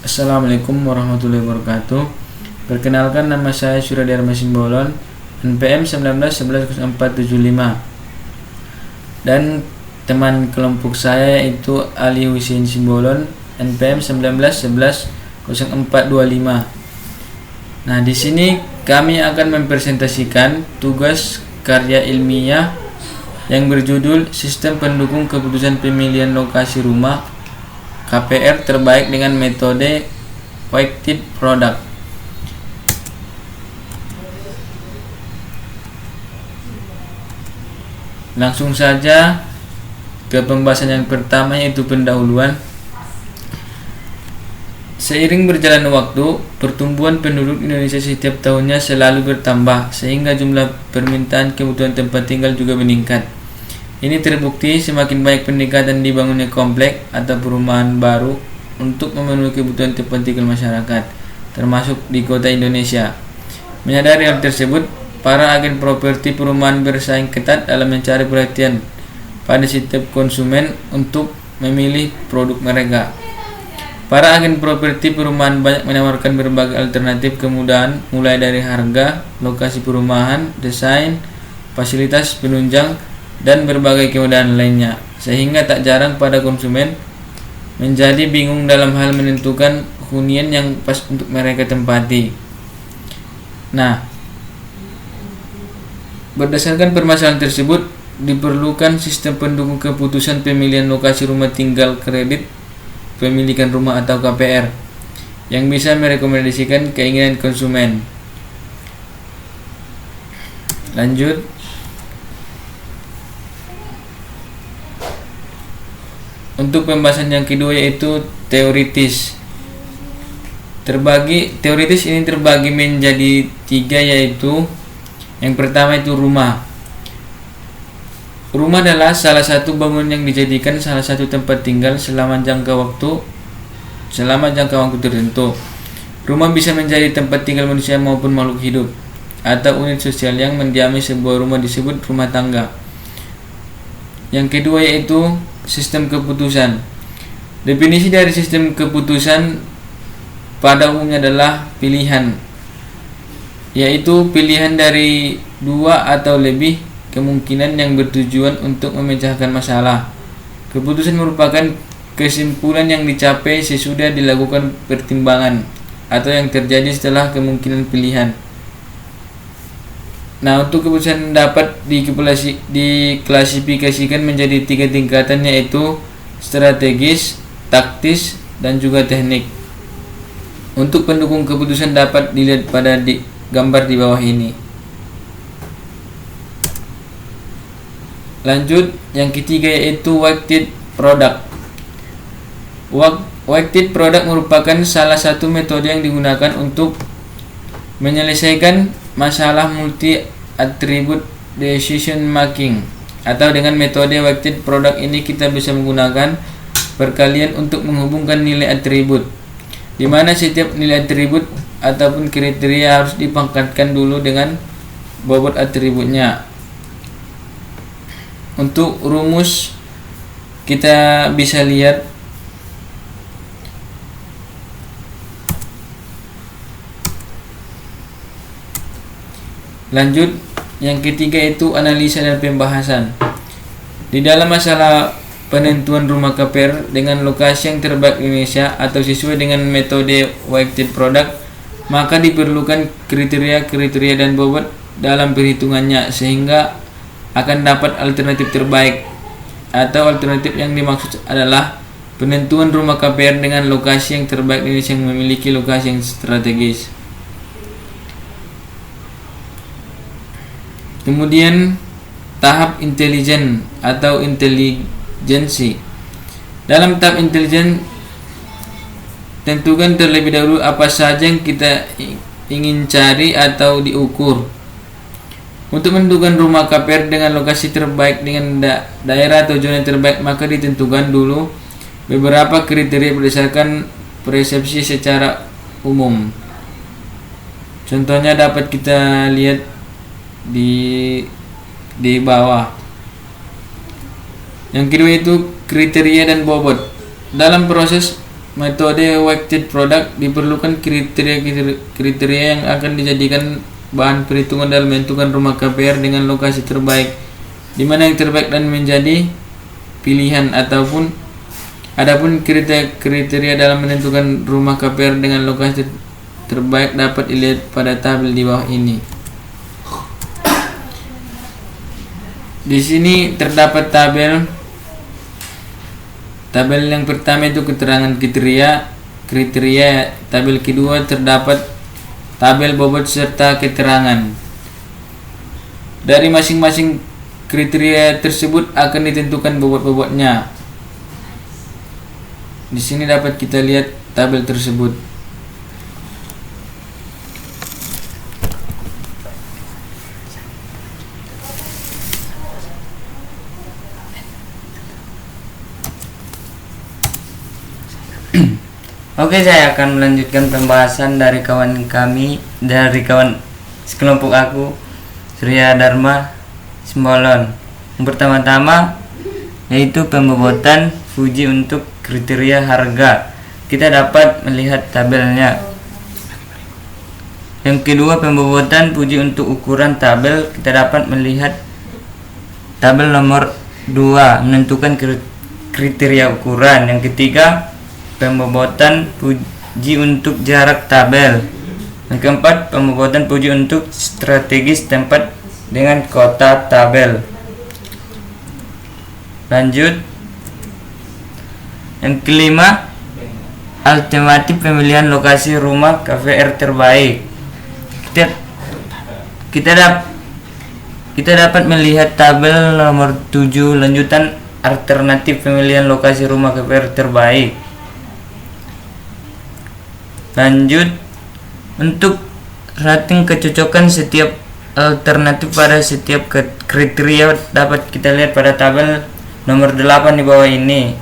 Assalamualaikum warahmatullahi wabarakatuh. Perkenalkan, nama saya Surya Dharma Simbolon, NPM 19110475. Dan teman kelompok saya yaitu Ali Husin Simbolon, NPM 19110425. Nah, di sini kami akan mempresentasikan tugas karya ilmiah yang berjudul Sistem Pendukung Keputusan Pemilihan Lokasi Rumah KPR terbaik dengan metode weighted product. Langsung saja ke pembahasan yang pertama, yaitu pendahuluan. Seiring berjalannya waktu, pertumbuhan penduduk Indonesia setiap tahunnya selalu bertambah, sehingga jumlah permintaan kebutuhan tempat tinggal juga meningkat. Ini terbukti semakin banyak pendekatan dibangunnya komplek atau perumahan baru untuk memenuhi kebutuhan tempat tinggal masyarakat, termasuk di kota Indonesia. Menyadari hal tersebut, para agen properti perumahan bersaing ketat dalam mencari perhatian pada setiap konsumen untuk memilih produk mereka. Para agen properti perumahan banyak menawarkan berbagai alternatif kemudahan, mulai dari harga, lokasi perumahan, desain, fasilitas penunjang, dan berbagai kemudahan lainnya, sehingga tak jarang pada konsumen menjadi bingung dalam hal menentukan hunian yang pas untuk mereka tempati. Nah, berdasarkan permasalahan tersebut, diperlukan sistem pendukung keputusan pemilihan lokasi rumah tinggal kredit pemilikan rumah atau KPR yang bisa merekomendasikan keinginan konsumen. Lanjut. Untuk pembahasan yang kedua, yaitu teoritis. Teoritis ini terbagi menjadi 3, yaitu yang pertama itu rumah. Rumah adalah salah satu bangunan yang dijadikan salah satu tempat tinggal selama jangka waktu tertentu. Rumah bisa menjadi tempat tinggal manusia maupun makhluk hidup, atau unit sosial yang mendiami sebuah rumah disebut rumah tangga. Yang kedua yaitu sistem keputusan. Definisi dari sistem keputusan pada umumnya adalah pilihan, yaitu pilihan dari 2 atau lebih kemungkinan yang bertujuan untuk memecahkan masalah. Keputusan merupakan kesimpulan yang dicapai sesudah dilakukan pertimbangan atau yang terjadi setelah kemungkinan pilihan. Nah, untuk keputusan dapat diklasifikasikan menjadi 3 tingkatan, yaitu strategis, taktis, dan juga teknik. Untuk pendukung keputusan dapat dilihat pada gambar di bawah ini. Lanjut, yang ketiga yaitu weighted product. Weighted product merupakan salah satu metode yang digunakan untuk menyelesaikan masalah multi attribute decision making, atau dengan metode weighted product ini kita bisa menggunakan perkalian untuk menghubungkan nilai atribut, di mana setiap nilai atribut ataupun kriteria harus dipangkatkan dulu dengan bobot atributnya. Untuk rumus kita bisa lihat lanjut. Yang ketiga itu analisa dan pembahasan. Di dalam masalah penentuan rumah KPR dengan lokasi yang terbaik di Indonesia atau sesuai dengan metode weighted product, maka diperlukan kriteria dan bobot dalam perhitungannya, sehingga akan dapat alternatif terbaik, atau alternatif yang dimaksud adalah penentuan rumah KPR dengan lokasi yang terbaik di Indonesia yang memiliki lokasi yang strategis. Kemudian tahap intelijen atau intelijensi. Dalam tahap intelijen, tentukan terlebih dahulu apa saja yang kita ingin cari atau diukur. Untuk menentukan rumah KPR dengan lokasi terbaik dengan daerah atau zona terbaik, maka ditentukan dulu beberapa kriteria berdasarkan persepsi secara umum. Contohnya dapat kita lihat di bawah. Yang kedua itu kriteria dan bobot. Dalam proses metode weighted product diperlukan kriteria yang akan dijadikan bahan perhitungan dalam menentukan rumah KPR dengan lokasi terbaik, di mana yang terbaik dan menjadi pilihan. Adapun kriteria dalam menentukan rumah KPR dengan lokasi terbaik dapat dilihat pada tabel di bawah ini. Di sini terdapat tabel yang pertama itu keterangan kriteria. Tabel kedua terdapat tabel bobot serta keterangan. Dari masing-masing kriteria tersebut akan ditentukan bobot-bobotnya. Di sini dapat kita lihat tabel tersebut. Oke, saya akan melanjutkan pembahasan dari kawan sekelompok aku, Surya Dharma Simbolon. Yang pertama-tama yaitu pembobotan Fuji untuk kriteria harga. Kita dapat melihat tabelnya. Yang kedua, pembobotan Fuji untuk ukuran tabel. Kita dapat melihat tabel nomor 2, menentukan kriteria ukuran. Yang ketiga, pembobotan Fuji untuk jarak tabel. Yang keempat, pembobotan Fuji untuk strategis tempat dengan kota tabel. Lanjut. Yang kelima, alternatif pemilihan lokasi rumah KPR terbaik. Kita dapat melihat tabel nomor 7, lanjutan alternatif pemilihan lokasi rumah KPR terbaik. Lanjut, untuk rating kecocokan setiap alternatif pada setiap kriteria dapat kita lihat pada tabel nomor 8 di bawah ini.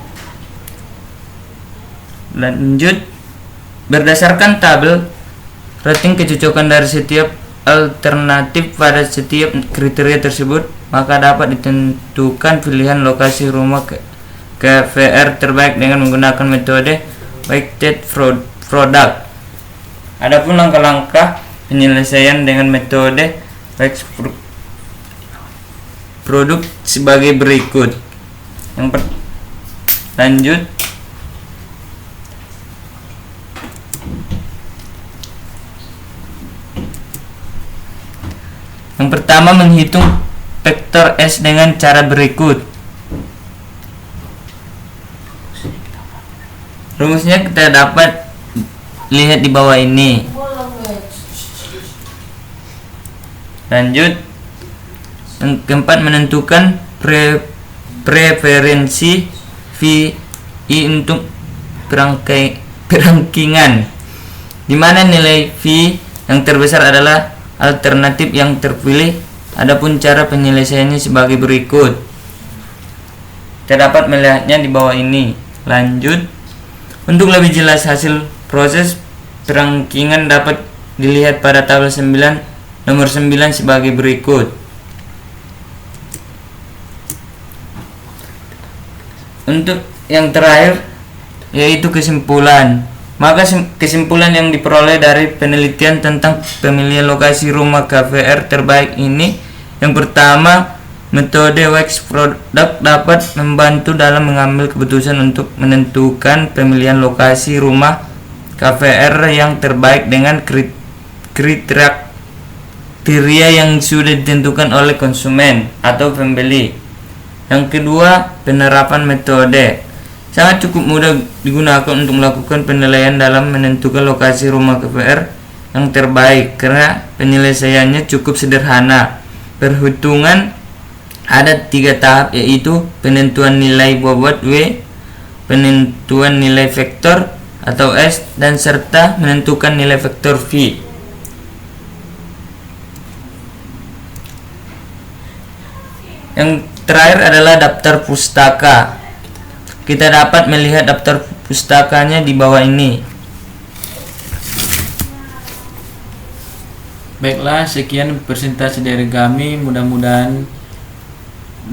Lanjut, berdasarkan tabel rating kecocokan dari setiap alternatif pada setiap kriteria tersebut, maka dapat ditentukan pilihan lokasi rumah KPR terbaik dengan menggunakan metode weighted product. Adapun langkah-langkah penyelesaian dengan metode weighted product sebagai berikut. Lanjut. Yang pertama, menghitung faktor S dengan cara berikut. Rumusnya kita dapat lihat di bawah ini. Lanjut. Yang keempat, menentukan preferensi VI untuk perangkingan, di mana nilai V yang terbesar adalah alternatif yang terpilih. Adapun cara penyelesaiannya sebagai berikut. Kita dapat melihatnya di bawah ini. Lanjut. Untuk lebih jelas hasil proses perangkingan dapat dilihat pada tabel 9 nomor 9 sebagai berikut. Untuk yang terakhir yaitu kesimpulan. Maka kesimpulan yang diperoleh dari penelitian tentang pemilihan lokasi rumah KPR terbaik ini, yang pertama, metode weighted product dapat membantu dalam mengambil keputusan untuk menentukan pemilihan lokasi rumah KPR yang terbaik dengan kriteria yang sudah ditentukan oleh konsumen atau pembeli. Yang kedua, penerapan metode sangat cukup mudah digunakan untuk melakukan penilaian dalam menentukan lokasi rumah KPR yang terbaik karena penyelesaiannya cukup sederhana. Perhitungan ada 3 tahap, yaitu penentuan nilai bobot W, penentuan nilai vektor atau S, dan serta menentukan nilai vektor V. Yang terakhir adalah daftar pustaka. Kita dapat melihat daftar pustakanya di bawah ini. Baiklah, sekian presentasi dari kami. Mudah-mudahan